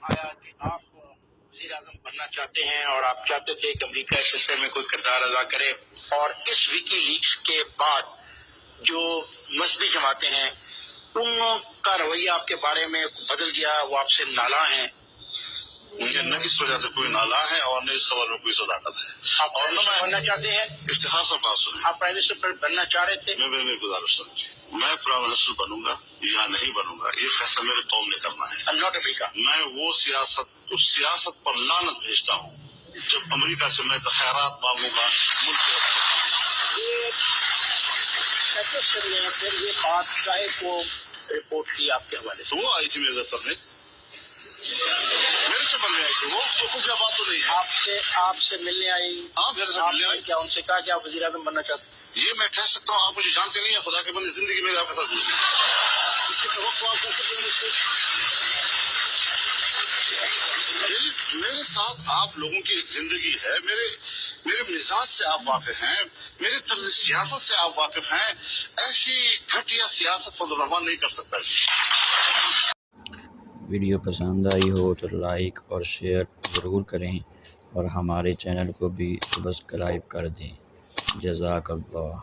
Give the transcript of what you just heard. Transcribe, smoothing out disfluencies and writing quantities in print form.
آیا کہ آپ وزیر اعظم بننا چاہتے ہیں اور آپ چاہتے تھے کہ امریکہ اس سلسلے میں کوئی کردار ادا کرے، اور اس وکی لیکس کے بعد جو مذہبی جماعتیں ہیں ان کا رویہ آپ کے بارے میں بدل گیا، وہ آپ سے نالاں ہیں؟ مجھے نہ اس وجہ سے کوئی نالا ہے اور نہ اس سوال میں کوئی صداقت ہے، آپ اور نہ میں بننا چاہتے ہیں؟ افتخار سے بات سنیں، آپ پرائم منسٹر بننا چاہ رہے تھے؟ میں گزارش سمجھیں، میں پرائم منسٹر بنوں گا یا نہیں بنوں گا یہ فیصلہ میرے قوم نے کرنا ہے، ناٹ امریکہ۔ میں وہ اس سیاست پر لعنت بھیجتا ہوں جب امریکہ سے میں خیرات مانگوں گا ملک کے حق یہ سیکرٹری نے پھر یہ بات صاحب کو رپورٹ کی آپ کے حوالے سے؟ تو وہ آئی تھی میرے دفتر میں، میرے سے ملنے آئی تھی، وہ خفیہ بات تو نہیں ہے۔ آپ سے ملنے آئی؟ ہاں میرے سے ملنے آئی۔ کیا ان سے کہا کہ آپ وزیر اعظم بننا چاہتے ہیں؟ یہ میں کہہ سکتا ہوں، آپ مجھے جانتے نہیں ہیں، خدا کے بندے زندگی میں آپ کے ساتھ گزری، اس کی توقع آپ کر سکتے ہیں مجھ سے؟ میرے ساتھ آپ لوگوں کی ایک زندگی ہے، میرے مزاج سے آپ واقف ہیں، میرے طرز سیاست سے آپ واقف ہیں، ایسی گھٹیا سیاست کو روا نہیں کر سکتا۔ ویڈیو پسند آئی ہو تو لائک اور شیئر ضرور کریں اور ہمارے چینل کو بھی سبسکرائب کر دیں۔ جزاک اللہ۔